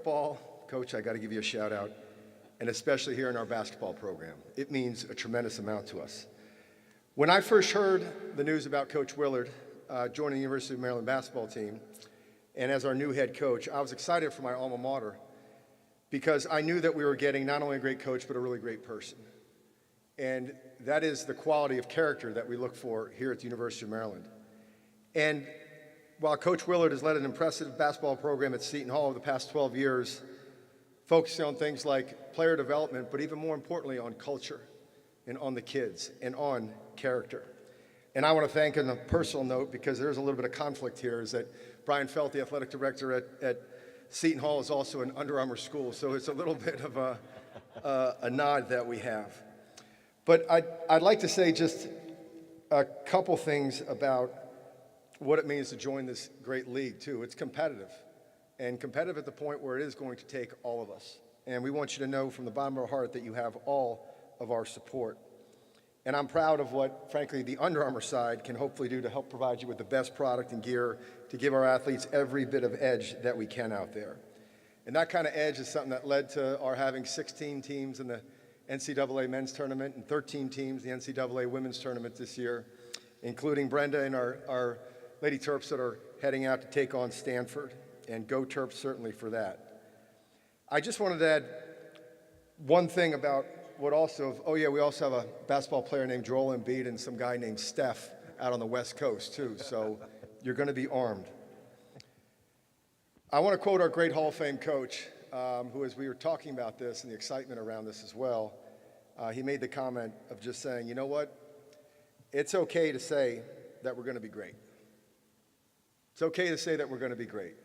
football, Coach, I got to give you a shout out, and especially here in our basketball program. It means a tremendous amount to us. When I first heard the news about Coach Willard joining the University of Maryland basketball team, and as our new head coach, I was excited for my alma mater because I knew that we were getting not only a great coach, but a really great person. And that is the quality of character that we look for here at the University of Maryland. And while Coach Willard has led an impressive basketball program at Seton Hall over the past 12 years, focusing on things like player development, but even more importantly on culture and on the kids and on character. And I want to thank on a personal note, because there's a little bit of conflict here, is that Brian Felt, the athletic director at Seton Hall, is also an Under Armour school, so it's a little bit of a nod that we have. But I'd like to say just a couple things about what it means to join this great league, too. It's competitive, and competitive at the point where it is going to take all of us. And we want you to know from the bottom of our heart that you have all of our support. And I'm proud of what, frankly, the Under Armour side can hopefully do to help provide you with the best product and gear to give our athletes every bit of edge that we can out there. And that kind of edge is something that led to our having 16 teams in the NCAA men's tournament and 13 teams in the NCAA women's tournament this year, including Brenda and our Lady Terps that are heading out to take on Stanford, and go Terps certainly for that. I just wanted to add one thing about what also, we also have a basketball player named Joel Embiid and some guy named Steph out on the West Coast too, so you're going to be armed. I want to quote our great Hall of Fame coach, who, as we were talking about this and the excitement around this as well, he made the comment of just saying, you know what, it's okay to say that we're going to be great. It's okay to say that we're going to be great.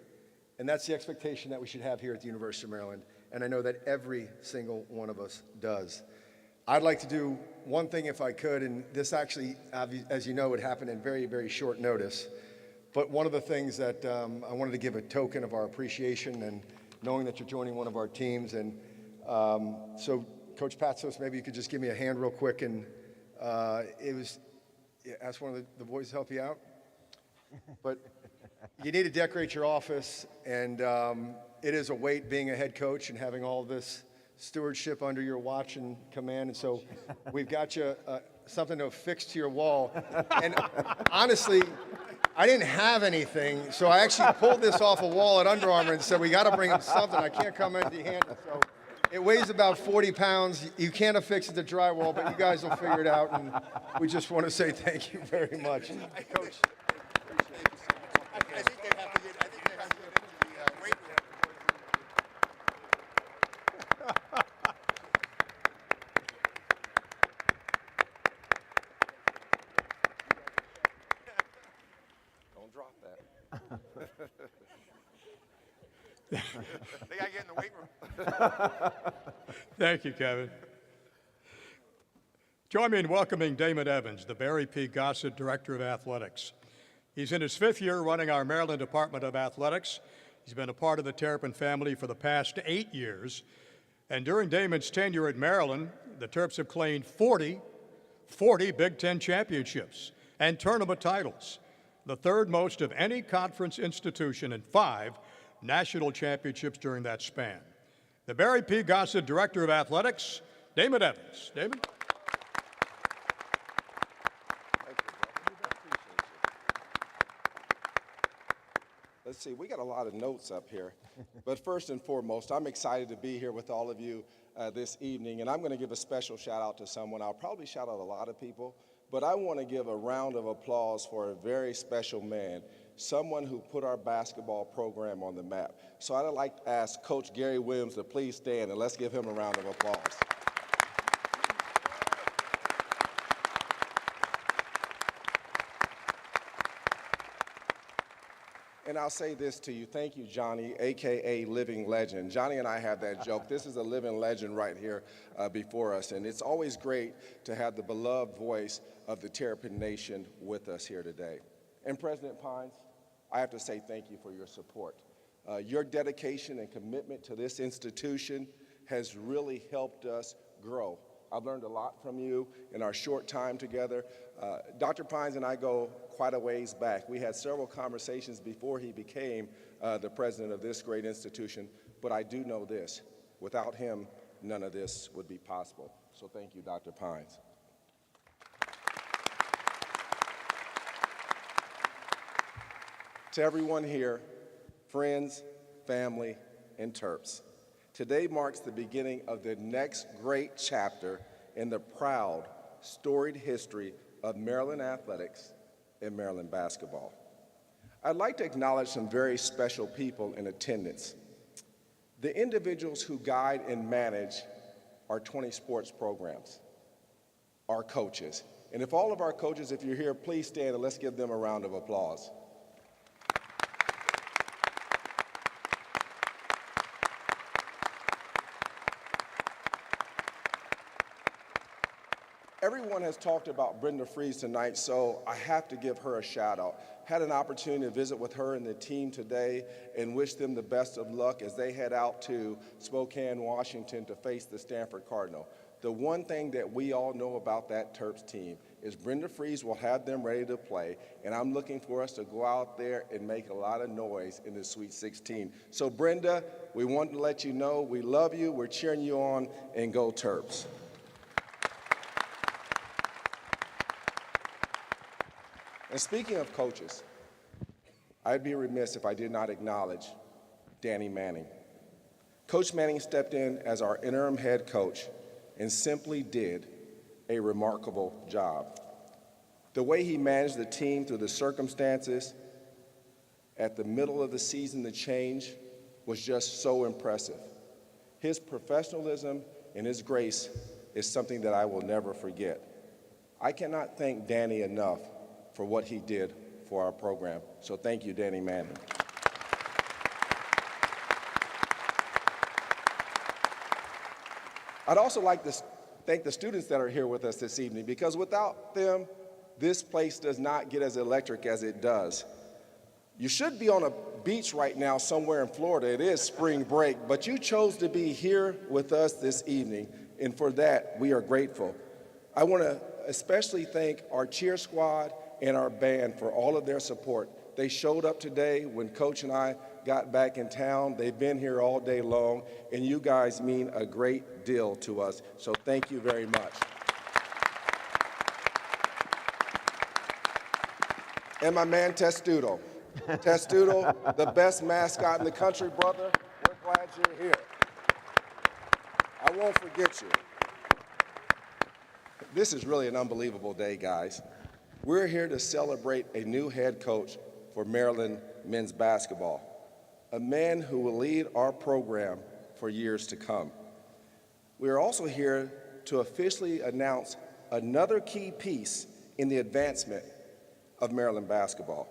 And that's the expectation that we should have here at the University of Maryland. And I know that every single one of us does. I'd like to do one thing if I could, and this actually, as you know, would happen in very, very short notice. But one of the things that I wanted to give a token of our appreciation and knowing that you're joining one of our teams. And so, Coach Patsos, maybe you could just give me a hand real quick. And ask one of the boys to help you out. But you need to decorate your office, and it is a weight being a head coach and having all this stewardship under your watch and command. And so we've got you something to affix to your wall. And honestly, I didn't have anything, so I actually pulled this off a wall at Under Armour and said, we got to bring him something. I can't come empty-handed. So it weighs about 40 pounds. You can't affix it to drywall, but you guys will figure it out. And we just want to say thank you very much. Coach. I think they have to get into the weight room. Don't drop that. They got to get in the weight room. Thank you, Kevin. Join me in welcoming Damon Evans, the Barry P. Gossett Director of Athletics. He's in his 5th year running our Maryland Department of Athletics. He's been a part of the Terrapin family for the past 8 years. And during Damon's tenure at Maryland, the Terps have claimed 40 Big Ten championships and tournament titles, the third most of any conference institution, and 5 national championships during that span. The Barry P. Gossett Director of Athletics, Damon Evans. Damon? Let's see, we got a lot of notes up here. But first and foremost, I'm excited to be here with all of you this evening, and I'm going to give a special shout out to someone. I'll probably shout out a lot of people, but I want to give a round of applause for a very special man, someone who put our basketball program on the map. So I'd like to ask Coach Gary Williams to please stand, and let's give him a round of applause. And I'll say this to you. Thank you, Johnny, a.k.a. Living Legend. Johnny and I have that joke. This is a living legend right here before us. And it's always great to have the beloved voice of the Terrapin Nation with us here today. And President Pines, I have to say thank you for your support. Your dedication and commitment to this institution has really helped us grow. I've learned a lot from you in our short time together. Dr. Pines and I go quite a ways back. We had several conversations before he became the president of this great institution, but I do know this: without him, none of this would be possible. So thank you, Dr. Pines. To everyone here, friends, family, and Terps, today marks the beginning of the next great chapter in the proud, storied history of Maryland athletics and Maryland basketball. I'd like to acknowledge some very special people in attendance. The individuals who guide and manage our 20 sports programs, our coaches. And if all of our coaches, if you're here, please stand and let's give them a round of applause. Everyone has talked about Brenda Freeze tonight, so I have to give her a shout out. Had an opportunity to visit with her and the team today and wish them the best of luck as they head out to Spokane, Washington to face the Stanford Cardinal. The one thing that we all know about that Terps team is Brenda Freeze will have them ready to play, and I'm looking for us to go out there and make a lot of noise in the Sweet 16. So Brenda, we want to let you know we love you, we're cheering you on, and go Terps. And speaking of coaches, I'd be remiss if I did not acknowledge Danny Manning. Coach Manning stepped in as our interim head coach and simply did a remarkable job. The way he managed the team through the circumstances at the middle of the season, the change, was just so impressive. His professionalism and his grace is something that I will never forget. I cannot thank Danny enough for what he did for our program. So thank you, Danny Manning. I'd also like to thank the students that are here with us this evening, because without them, this place does not get as electric as it does. You should be on a beach right now somewhere in Florida. It is spring break, but you chose to be here with us this evening, and for that, we are grateful. I want to especially thank our cheer squad and our band for all of their support. They showed up today when Coach and I got back in town. They've been here all day long, and you guys mean a great deal to us, so thank you very much. And my man Testudo. Testudo, the best mascot in the country, brother. We're glad you're here. I won't forget you. This is really an unbelievable day, guys. We're here to celebrate a new head coach for Maryland men's basketball, a man who will lead our program for years to come. We are also here to officially announce another key piece in the advancement of Maryland basketball.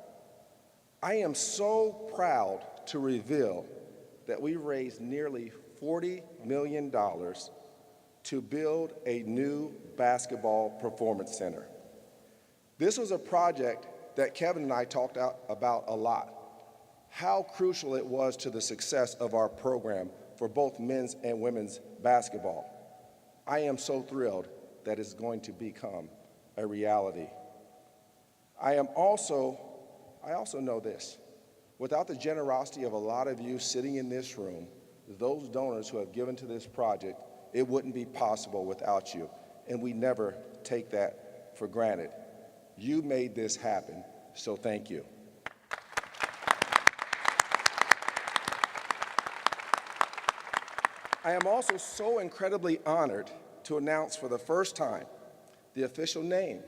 I am so proud to reveal that we raised nearly $40 million to build a new basketball performance center. This was a project that Kevin and I talked about a lot, how crucial it was to the success of our program for both men's and women's basketball. I am so thrilled that it's going to become a reality. I also know this. Without the generosity of a lot of you sitting in this room, those donors who have given to this project, it wouldn't be possible without you, and we never take that for granted. You made this happen, so thank you. I am also so incredibly honored to announce for the first time the official name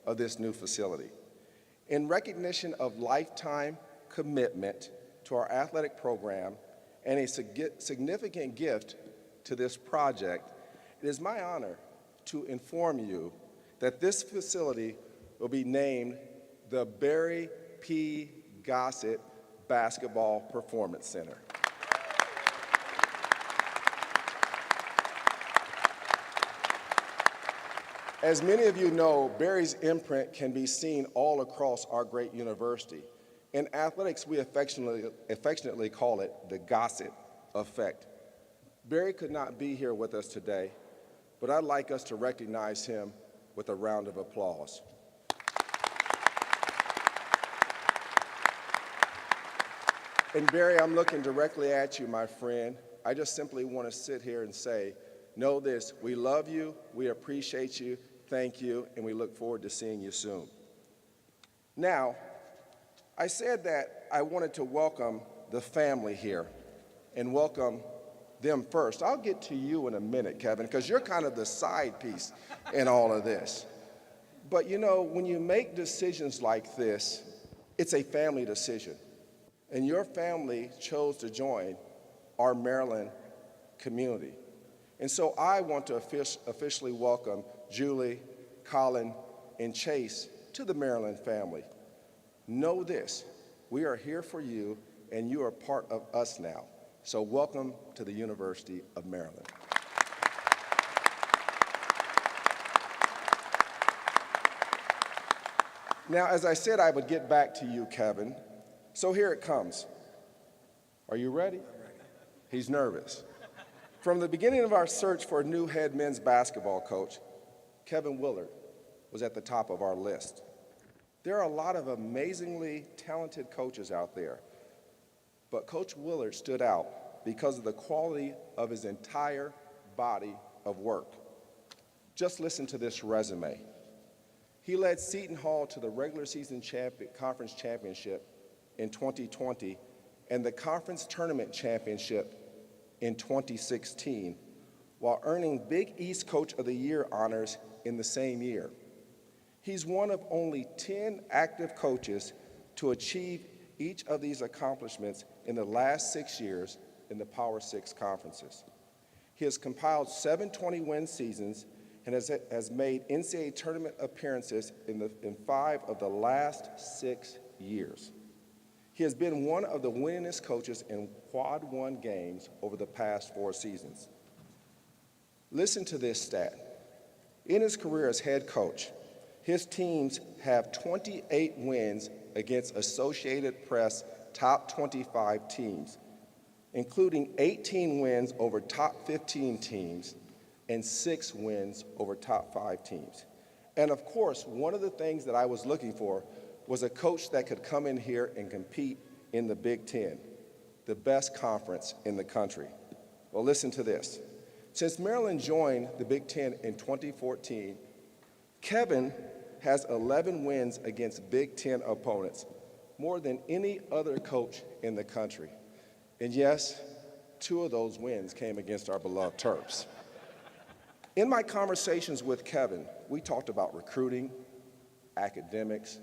of this new facility. In recognition of lifetime commitment to our athletic program and a significant gift to this project, it is my honor to inform you that this facility will be named the Barry P. Gossett Basketball Performance Center. As many of you know, Barry's imprint can be seen all across our great university. In athletics, we affectionately call it the Gossett effect. Barry could not be here with us today, but I'd like us to recognize him with a round of applause. And Barry, I'm looking directly at you, my friend. I just simply want to sit here and say, know this, we love you, we appreciate you, thank you, and we look forward to seeing you soon. Now, I said that I wanted to welcome the family here and welcome them first. I'll get to you in a minute, Kevin, because you're kind of the side piece in all of this. But you know, when you make decisions like this, it's a family decision. And your family chose to join our Maryland community. And so I want to officially welcome Julie, Colin, and Chase to the Maryland family. Know this, we are here for you, and you are part of us now. So welcome to the University of Maryland. Now, as I said, I would get back to you, Kevin. So here it comes. Are you ready? I'm ready. He's nervous. From the beginning of our search for a new head men's basketball coach, Kevin Willard was at the top of our list. There are a lot of amazingly talented coaches out there, but Coach Willard stood out because of the quality of his entire body of work. Just listen to this resume. He led Seton Hall to the regular season conference championship in 2020 and the conference tournament championship in 2016, while earning Big East Coach of the Year honors in the same year. He's one of only 10 active coaches to achieve each of these accomplishments in the last 6 years in the Power 6 conferences. He has compiled 7 20-win seasons and has made NCAA tournament appearances in 5 of the last 6 years. He has been one of the winningest coaches in Quad 1 games over the past 4 seasons. Listen to this stat. In his career as head coach, his teams have 28 wins against Associated Press top 25 teams, including 18 wins over top 15 teams and 6 wins over top 5 teams. And of course, one of the things that I was looking for was a coach that could come in here and compete in the Big Ten, the best conference in the country. Well, listen to this. Since Maryland joined the Big Ten in 2014, Kevin has 11 wins against Big Ten opponents, more than any other coach in the country. And yes, 2 of those wins came against our beloved Terps. In my conversations with Kevin, we talked about recruiting, academics,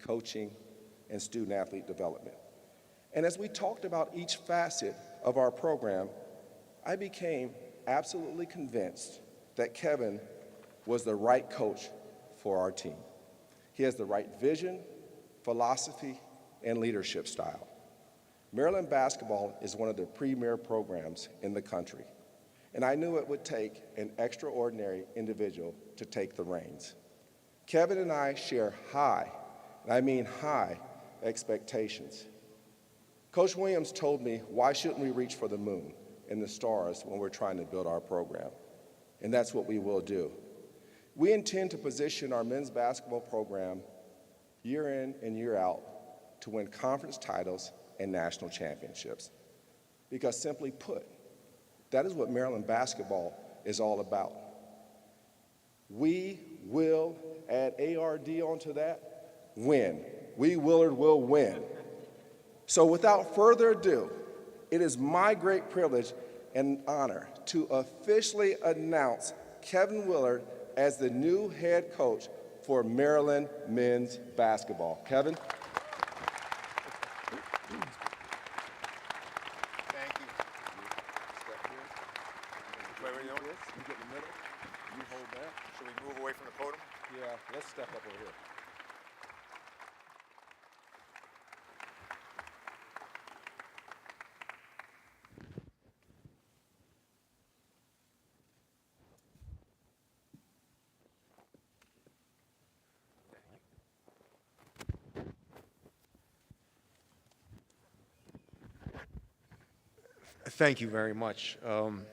coaching, and student-athlete development. And as we talked about each facet of our program, I became absolutely convinced that Kevin was the right coach for our team. He has the right vision, philosophy, and leadership style. Maryland basketball is one of the premier programs in the country, and I knew it would take an extraordinary individual to take the reins. Kevin and I share high, and I mean high, expectations. Coach Williams told me, why shouldn't we reach for the moon and the stars when we're trying to build our program? And that's what we will do. We intend to position our men's basketball program year in and year out to win conference titles and national championships. Because simply put, that is what Maryland basketball is all about. We will add ARD onto that, win. We, Willard, will win. So without further ado, it is my great privilege and honor to officially announce Kevin Willard as the new head coach for Maryland men's basketball. Kevin? Thank you. Wait, you get in the middle, you hold that. Should we move away from the podium? Yeah, let's step up over here. Thank you very much. I'm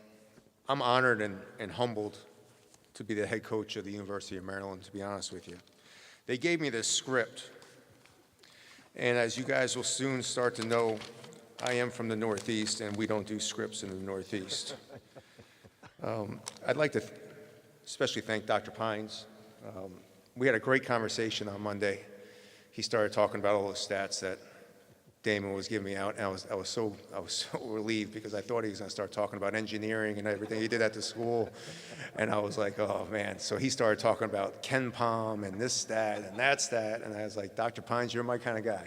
honored and humbled to be the head coach of the University of Maryland, to be honest with you. They gave me this script, and as you guys will soon start to know, I am from the Northeast, and we don't do scripts in the Northeast. I'd like to especially thank Dr. Pines. We had a great conversation on Monday. He started talking about all the stats that Damon was giving me out, and I was so relieved because I thought he was going to start talking about engineering and everything he did at the school, and I was like, oh man. So he started talking about Ken Palm and this stat and that stat, and I was like, Dr. Pines, you're my kind of guy.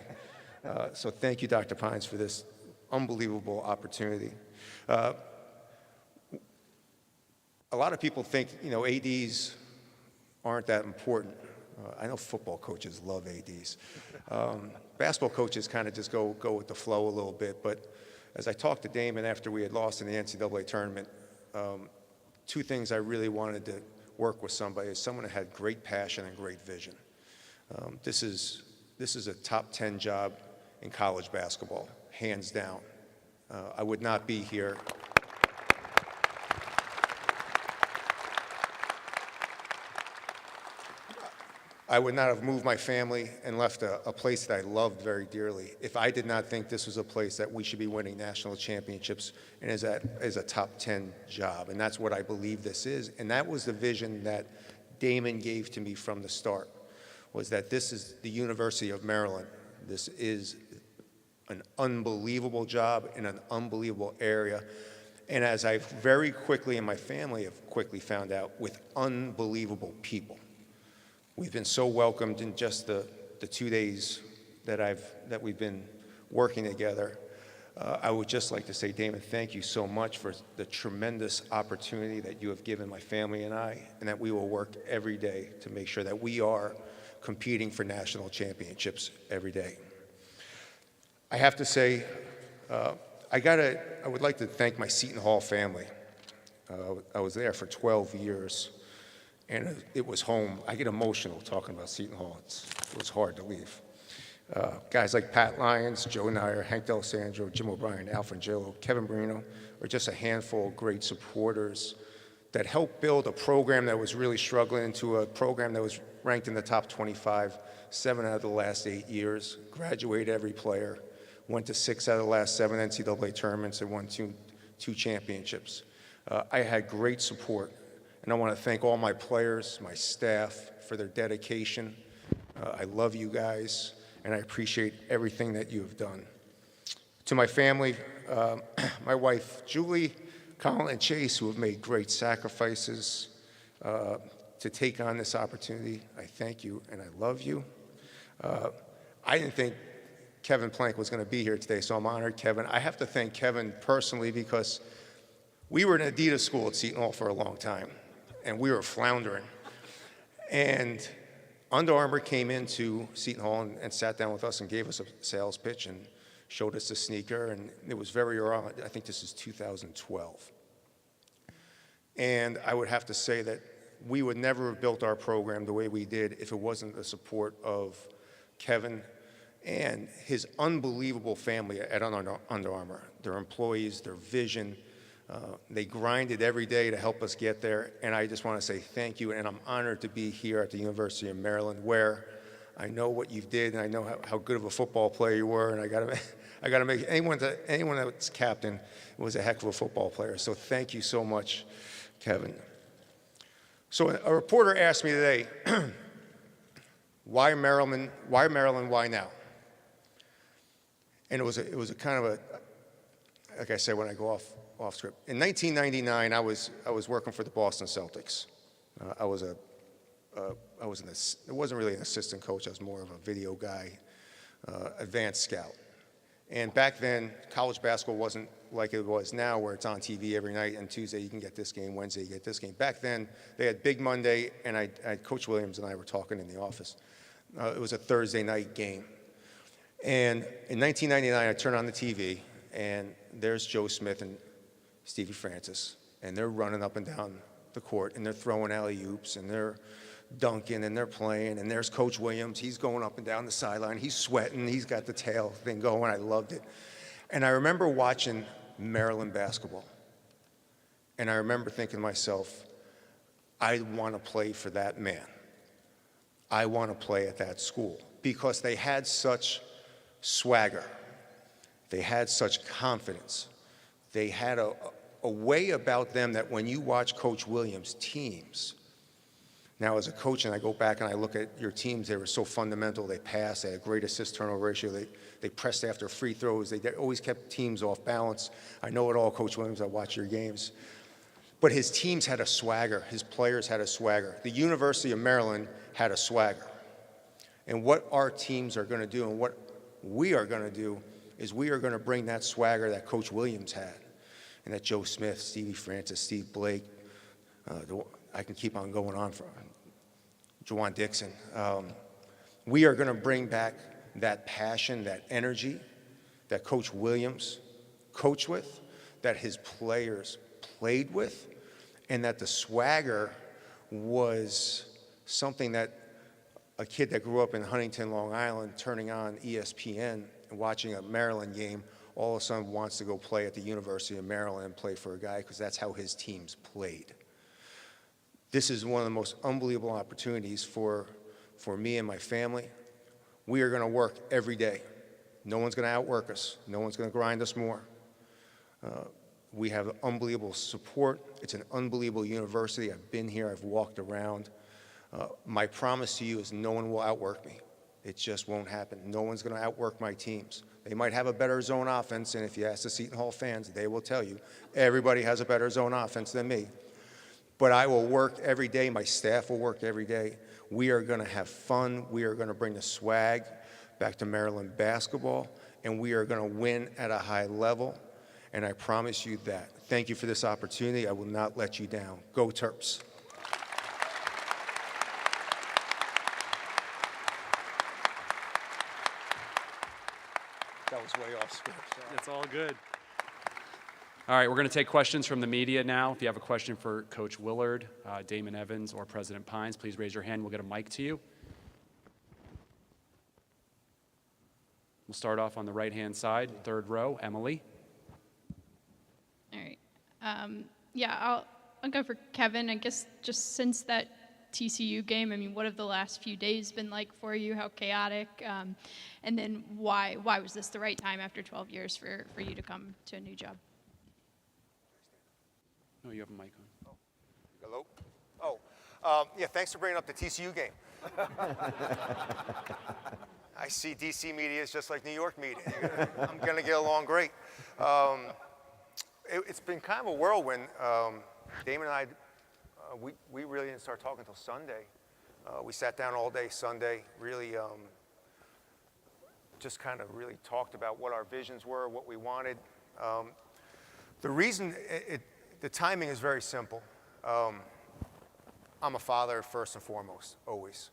So thank you, Dr. Pines, for this unbelievable opportunity. A lot of people think, ADs aren't that important. I know football coaches love ADs. Basketball coaches kind of just go with the flow a little bit. But as I talked to Damon after we had lost in the NCAA tournament, two things I really wanted to work with somebody is someone that had great passion and great vision. This is a top 10 job in college basketball, hands down. I would not be here. I would not have moved my family and left a place that I loved very dearly if I did not think this was a place that we should be winning national championships and is a top 10 job. And that's what I believe this is. And that was the vision that Damon gave to me from the start, was that this is the University of Maryland. This is an unbelievable job in an unbelievable area. And as I very quickly, and my family have quickly found out, with unbelievable people. We've been so welcomed in just the 2 days that we've been working together. I would just like to say, Damon, thank you so much for the tremendous opportunity that you have given my family and I, and that we will work every day to make sure that we are competing for national championships every day. I have to say, I would like to thank my Seton Hall family. I was there for 12 years. And it was home. I get emotional talking about Seton Hall. It was hard to leave. Guys like Pat Lyons, Joe Nyer, Hank D'Alessandro, Jim O'Brien, Al Frangillo, Kevin Marino are just a handful of great supporters that helped build a program that was really struggling into a program that was ranked in the top 25 7 out of the last 8 years, graduated every player, went to 6 out of the last 7 NCAA tournaments, and won two championships. I had great support. And I want to thank all my players, my staff, for their dedication. I love you guys, and I appreciate everything that you have done. To my family, my wife, Julie, Colin, and Chase, who have made great sacrifices to take on this opportunity, I thank you, and I love you. I didn't think Kevin Plank was going to be here today, so I'm honored, Kevin. I have to thank Kevin personally because we were an Adidas school at Seton Hall for a long time. And we were floundering. And Under Armour came into Seton Hall and sat down with us and gave us a sales pitch and showed us the sneaker. And it was very early. I think this is 2012. And I would have to say that we would never have built our program the way we did if it wasn't the support of Kevin and his unbelievable family at Under Armour, their employees, their vision. They grinded every day to help us get there, and I just want to say thank you, and I'm honored to be here at the University of Maryland, where I know what you did, and I know how good of a football player you were, and I got to make anyone that's captain was a heck of a football player. So thank you so much, Kevin. So a reporter asked me today, why Maryland? Why Maryland? Why now? And it was a kind of a, like I said, when I go off script. In 1999, I was working for the Boston Celtics. It wasn't really an assistant coach. I was more of a video guy, advanced scout. And back then, college basketball wasn't like it was now, where it's on TV every night, and Tuesday you can get this game, Wednesday you get this game. Back then, they had Big Monday, and Coach Williams and I were talking in the office. It was a Thursday night game. And in 1999, I turned on the TV, and there's Joe Smith and Stevie Francis, and they're running up and down the court, and they're throwing alley-oops, and they're dunking, and they're playing, and there's Coach Williams. He's going up and down the sideline. He's sweating. He's got the tail thing going. I loved it. And I remember watching Maryland basketball, and I remember thinking to myself, I want to play for that man. I want to play at that school, because they had such swagger. They had such confidence. They had a way about them that when you watch Coach Williams' teams, now as a coach and I go back and I look at your teams, they were so fundamental. They passed, they had a great assist-turnover ratio, they pressed after free throws, they always kept teams off balance. I know it all, Coach Williams, I watch your games. But his teams had a swagger, his players had a swagger. The University of Maryland had a swagger. And what our teams are gonna do and what we are gonna do is we are gonna bring that swagger that Coach Williams had, and that Joe Smith, Stevie Francis, Steve Blake, I can keep on going on for Jawan Dixon. We are gonna bring back that passion, that energy that Coach Williams coached with, that his players played with, and that the swagger was something that a kid that grew up in Huntington, Long Island, turning on ESPN and watching a Maryland game, all of a sudden wants to go play at the University of Maryland and play for a guy because that's how his teams played. This is one of the most unbelievable opportunities for me and my family. We are going to work every day. No one's going to outwork us. No one's going to grind us more. We have unbelievable support. It's an unbelievable university. I've been here. I've walked around. My promise to you is no one will outwork me. It just won't happen. No one's going to outwork my teams. They might have a better zone offense, and if you ask the Seton Hall fans, they will tell you everybody has a better zone offense than me. But I will work every day. My staff will work every day. We are going to have fun. We are going to bring the swag back to Maryland basketball, and we are going to win at a high level, and I promise you that. Thank you for this opportunity. I will not let you down. Go Terps. That was way off script. It's all good. All right, we're going to take questions from the media now. If you have a question for Coach Willard, Damon Evans, or President Pines, please raise your hand. We'll get a mic to you. We'll start off on the right-hand side, third row. Emily. All right. Yeah, I'll go for Kevin. I guess just since that TCU game, I mean, what have the last few days been like for you? How chaotic? And then why was this the right time after 12 years for you to come to a new job? Oh, you have a mic on. Hello? Yeah, thanks for bringing up the TCU game. I see DC media is just like New York media. I'm going to get along great. It's been kind of a whirlwind. Damon and I, we really didn't start talking until Sunday. We sat down all day Sunday, really just kind of really talked about what our visions were, what we wanted. The reason, the timing is very simple. I'm a father first and foremost, always.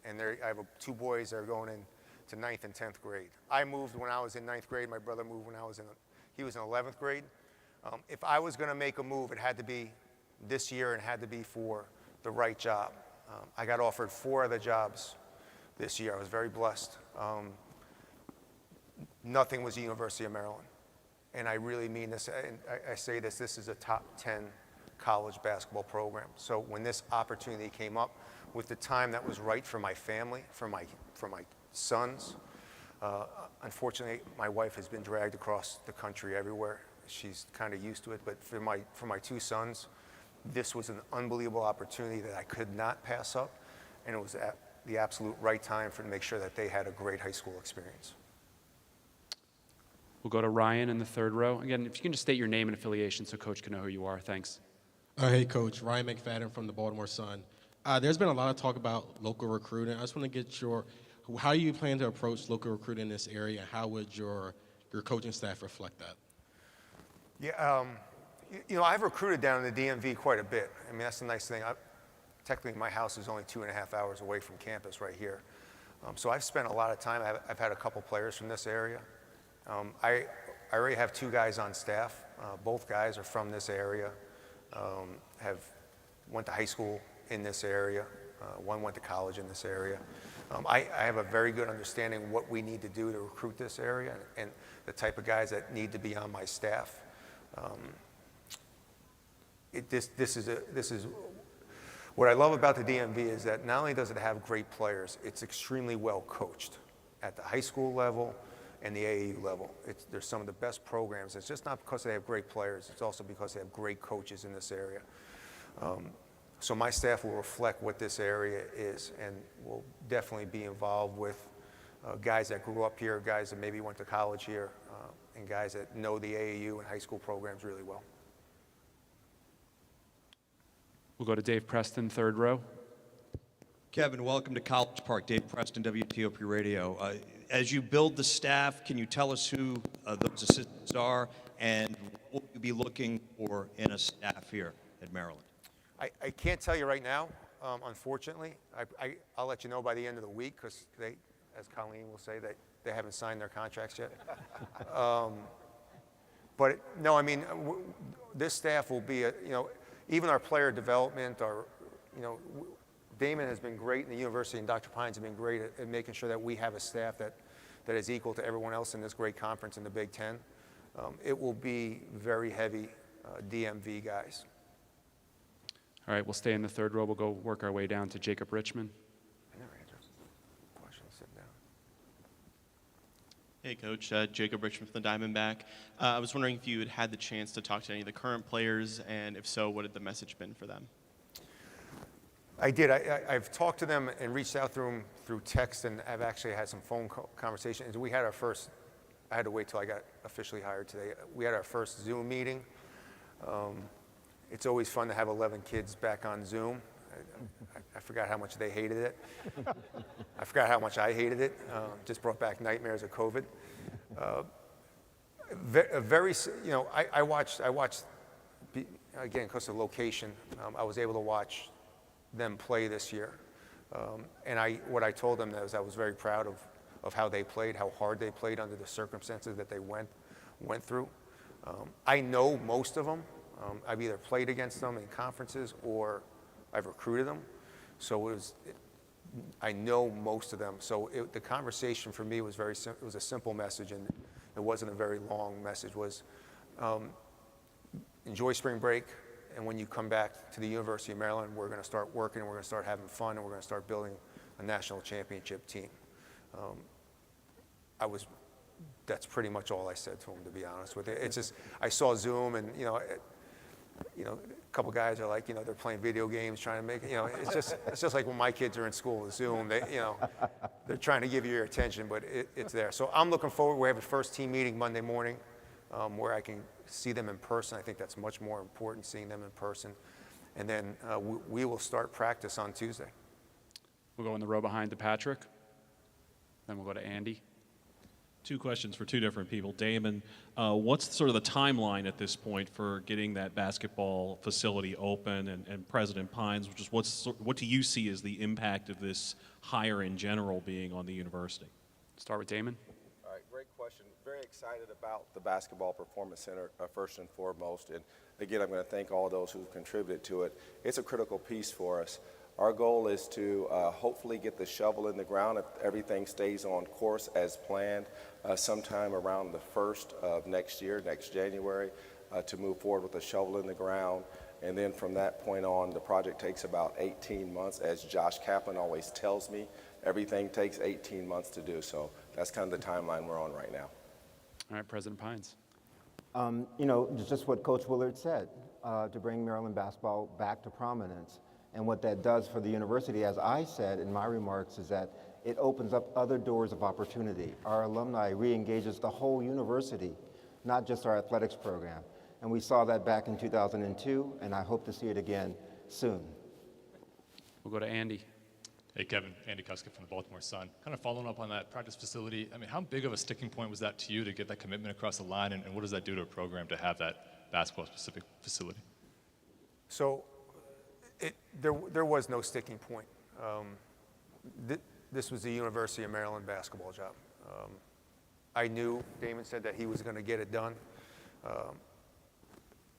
And I have two boys that are going into 9th and 10th grade. I moved when I was in 9th grade. My brother moved when he was in 11th grade. If I was going to make a move, it had to be this year and had to be for the right job. I got offered 4 other jobs this year. I was very blessed. Nothing was the University of Maryland. And I really mean this, and I say this is a top 10 college basketball program. So when this opportunity came up with the time that was right for my family, for my sons, unfortunately, my wife has been dragged across the country everywhere. She's kind of used to it, but for my 2 sons, this was an unbelievable opportunity that I could not pass up, and it was at the absolute right time to make sure that they had a great high school experience. We'll go to Ryan in the third row. Again, if you can just state your name and affiliation so Coach can know who you are. Thanks. Hey, Coach. Ryan McFadden from the Baltimore Sun. There's been a lot of talk about local recruiting. I just want to get how you plan to approach local recruiting in this area, and how would your coaching staff reflect that? Yeah, I've recruited down in the DMV quite a bit. I mean, that's the nice thing. Technically, my house is only 2.5 hours away from campus right here. So I've spent a lot of time. I've had a couple players from this area. I already have 2 guys on staff. Both guys are from this area, went to high school in this area. One went to college in this area. I have a very good understanding of what we need to do to recruit this area and the type of guys that need to be on my staff. This is what I love about the DMV is that not only does it have great players, it's extremely well coached at the high school level and the AAU level. They're some of the best programs. It's just not because they have great players. It's also because they have great coaches in this area. So my staff will reflect what this area is, and will definitely be involved with guys that grew up here, guys that maybe went to college here, and guys that know the AAU and high school programs really well. We'll go to Dave Preston, third row. Kevin, welcome to College Park. Dave Preston, WTOP Radio. As you build the staff, can you tell us who those assistants are, and what will you be looking for in a staff here at Maryland? I can't tell you right now, unfortunately. I'll let you know by the end of the week, because they, as Colleen will say, they haven't signed their contracts yet. But no, I mean, this staff will be, even our player development, Damon has been great in the university, and Dr. Pines have been great at making sure that we have a staff that is equal to everyone else in this great conference in the Big Ten. It will be very heavy DMV guys. All right, we'll stay in the third row. We'll go work our way down to Jacob Richmond. I never answered the question. Sit down. Hey, Coach. Jacob Richmond from the Diamondback. I was wondering if you had had the chance to talk to any of the current players, and if so, what had the message been for them? I did. I've talked to them and reached out through text, and I've actually had some phone conversations. We had our first, I had to wait till I got officially hired today. We had our first Zoom meeting. It's always fun to have 11 kids back on Zoom. I forgot how much they hated it. I forgot how much I hated it. Just brought back nightmares of COVID. I watched, again, because of location, I was able to watch them play this year. And what I told them is I was very proud of how they played, how hard they played under the circumstances that they went through. I know most of them. I've either played against them in conferences or I've recruited them. So I know most of them. So the conversation for me was very simple. It was a simple message, and it wasn't a very long message. Was enjoy spring break, and when you come back to the University of Maryland, we're going to start working, and we're going to start having fun, and we're going to start building a national championship team. That's pretty much all I said to them, to be honest with you. It's just, I saw Zoom, and a couple guys are like, they're playing video games, trying to make it, it's just like when my kids are in school with Zoom, they're trying to give you your attention, but it's there. So I'm looking forward. We have a first team meeting Monday morning where I can see them in person. I think that's much more important, seeing them in person. And then we will start practice on Tuesday. We'll go in the row behind to Patrick. Then we'll go to Andy. Two questions for two different people. Damon, what's sort of the timeline at this point for getting that basketball facility open? And President Pines, what do you see as the impact of this hire in general being on the university? Start with Damon. All right, great question. Very excited about the Basketball Performance Center, first and foremost. And again, I'm going to thank all those who've contributed to it. It's a critical piece for us. Our goal is to hopefully get the shovel in the ground if everything stays on course as planned sometime around the 1st of next year, next January, to move forward with the shovel in the ground. And then from that point on, the project takes about 18 months. As Josh Kaplan always tells me, everything takes 18 months to do. So that's kind of the timeline we're on right now. All right, President Pines. Just what Coach Willard said, to bring Maryland basketball back to prominence. And what that does for the university, as I said in my remarks, is that it opens up other doors of opportunity. Our alumni re-engages the whole university, not just our athletics program. And we saw that back in 2002, and I hope to see it again soon. We'll go to Andy. Hey, Kevin. Andy Kuska from the Baltimore Sun. Kind of following up on that practice facility, how big of a sticking point was that to you to get that commitment across the line, and what does that do to a program to have that basketball-specific facility? So there was no sticking point. This was the University of Maryland basketball job. I knew, Damon said that he was going to get it done.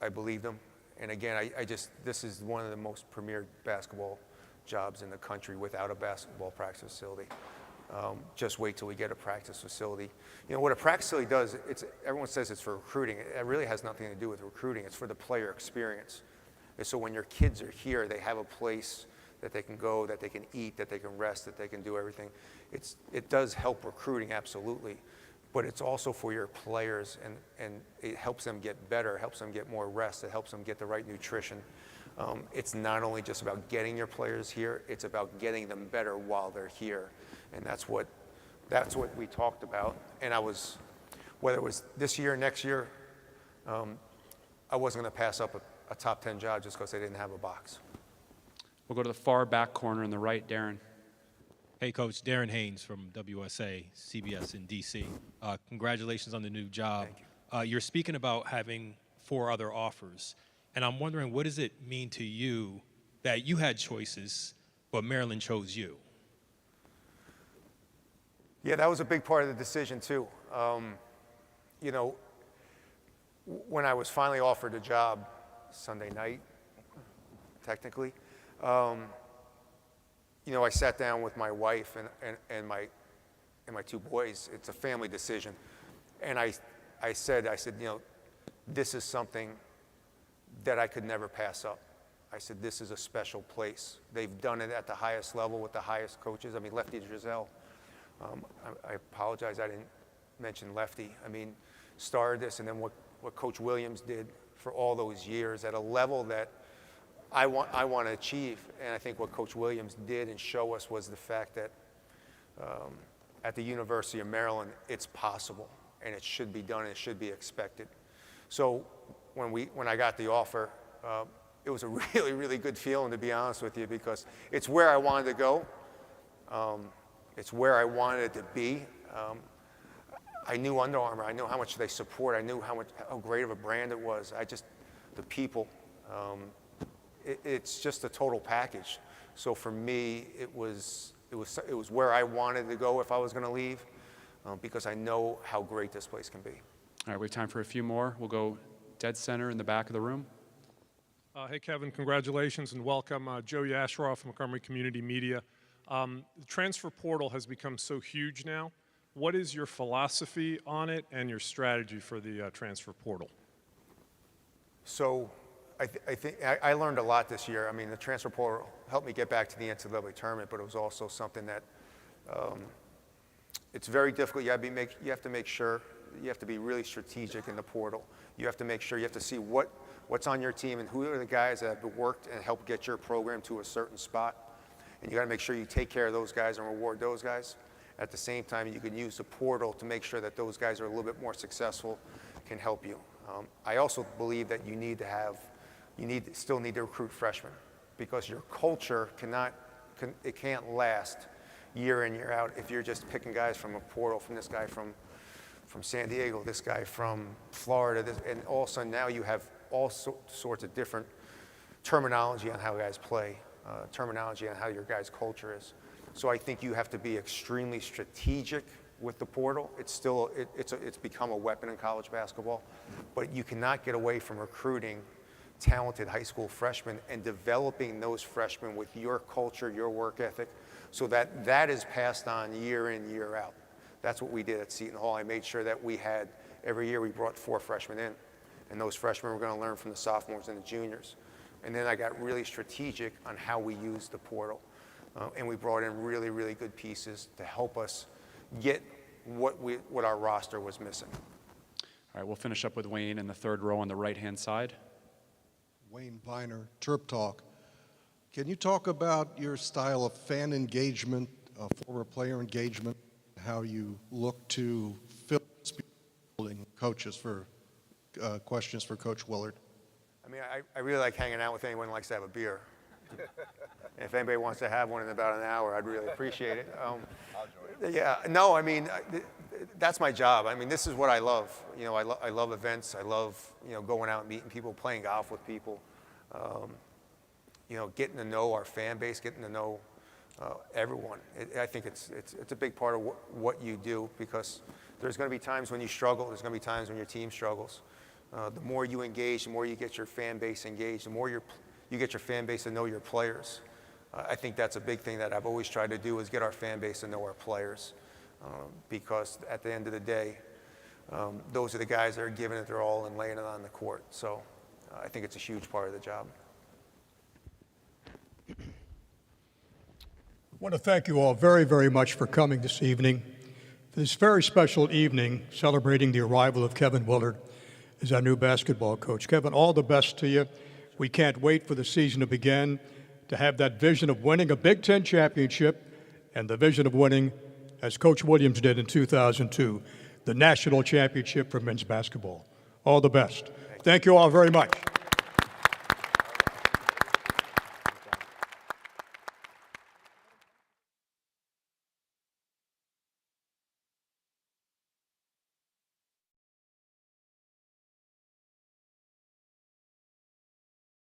I believed him. And again, this is one of the most premier basketball jobs in the country without a basketball practice facility. Just wait till we get a practice facility. What a practice facility does, everyone says it's for recruiting. It really has nothing to do with recruiting. It's for the player experience. And so when your kids are here, they have a place that they can go, that they can eat, that they can rest, that they can do everything. It does help recruiting, absolutely. but it's also for your players, and it helps them get better, helps them get more rest, it helps them get the right nutrition. It's not only just about getting your players here, it's about getting them better while they're here. And that's what we talked about. And whether it was this year, next year, I wasn't going to pass up a top 10 job just because they didn't have a box. We'll go to the far back corner on the right, Darren. Hey, Coach. Darren Haynes from WSA, CBS in D.C. Congratulations on the new job. Thank you. You're speaking about having 4 other offers, and I'm wondering, what does it mean to you that you had choices, but Maryland chose you? Yeah, that was a big part of the decision, too. You know, when I was finally offered a job Sunday night, technically, you know, I sat down with my wife and my 2 boys. It's a family decision. And I said, you know, this is something that I could never pass up. I said, this is a special place. They've done it at the highest level with the highest coaches. I mean, Lefty Driesell, I apologize I didn't mention Lefty. I mean, started this, and then what Coach Williams did for all those years at a level that I want to achieve. And I think what Coach Williams did and show us was the fact that at the University of Maryland, it's possible, and it should be done, and it should be expected. So when I got the offer, it was a really, really good feeling, to be honest with you, because it's where I wanted to go. It's where I wanted it to be. I knew Under Armour. I knew how much they support. I knew how great of a brand it was. The people. It's just a total package. So for me, it was where I wanted to go if I was going to leave, because I know how great this place can be. All right, we have time for a few more. We'll go dead center in the back of the room. Hey, Kevin, congratulations and welcome. Joe Yashroff from Montgomery Community Media. The transfer portal has become so huge now. What is your philosophy on it and your strategy for the transfer portal? So I think I learned a lot this year. I mean, the transfer portal helped me get back to the NCAA tournament, but it was also something that it's very difficult. You have to make sure, you have to be really strategic in the portal. You have to make sure, you have to see what's on your team and who are the guys that have worked and helped get your program to a certain spot. And you got to make sure you take care of those guys and reward those guys. At the same time, you can use the portal to make sure that those guys are a little bit more successful, can help you. I also believe that you still need to recruit freshmen, because your culture can't last year in, year out if you're just picking guys from a portal, from this guy from San Diego, this guy from Florida, and all of a sudden now you have all sorts of different terminology on how guys play, terminology on how your guys' culture is. So I think you have to be extremely strategic with the portal. It's become a weapon in college basketball, but you cannot get away from recruiting talented high school freshmen and developing those freshmen with your culture, your work ethic, so that is passed on year in, year out. That's what we did at Seton Hall. I made sure that every year we brought 4 freshmen in, and those freshmen were going to learn from the sophomores and the juniors. And then I got really strategic on how we used the portal. And we brought in really, really good pieces to help us get what our roster was missing. All right, we'll finish up with Wayne in the third row on the right-hand side. Wayne Viner, Terp Talk. Can you talk about your style of fan engagement, former player engagement, how you look to fill building coaches for questions for Coach Willard? I mean, I really like hanging out with anyone who likes to have a beer. If anybody wants to have one in about an hour, I'd really appreciate it. Yeah, no, I mean, that's my job. I mean, this is what I love. You know, I love events. I love, going out and meeting people, playing golf with people. Getting to know our fan base, getting to know everyone. I think it's a big part of what you do, because there's going to be times when you struggle. There's going to be times when your team struggles. The more you engage, the more you get your fan base engaged, the more you get your fan base to know your players. I think that's a big thing that I've always tried to do, is get our fan base to know our players, because at the end of the day, those are the guys that are giving it their all and laying it on the court. So I think it's a huge part of the job. I want to thank you all very, very much for coming this evening. For this very special evening, celebrating the arrival of Kevin Willard as our new basketball coach. Kevin, all the best to you. We can't wait for the season to begin, to have that vision of winning a Big Ten championship and the vision of winning, as Coach Williams did in 2002, the national championship for men's basketball. All the best. Thank you all very much.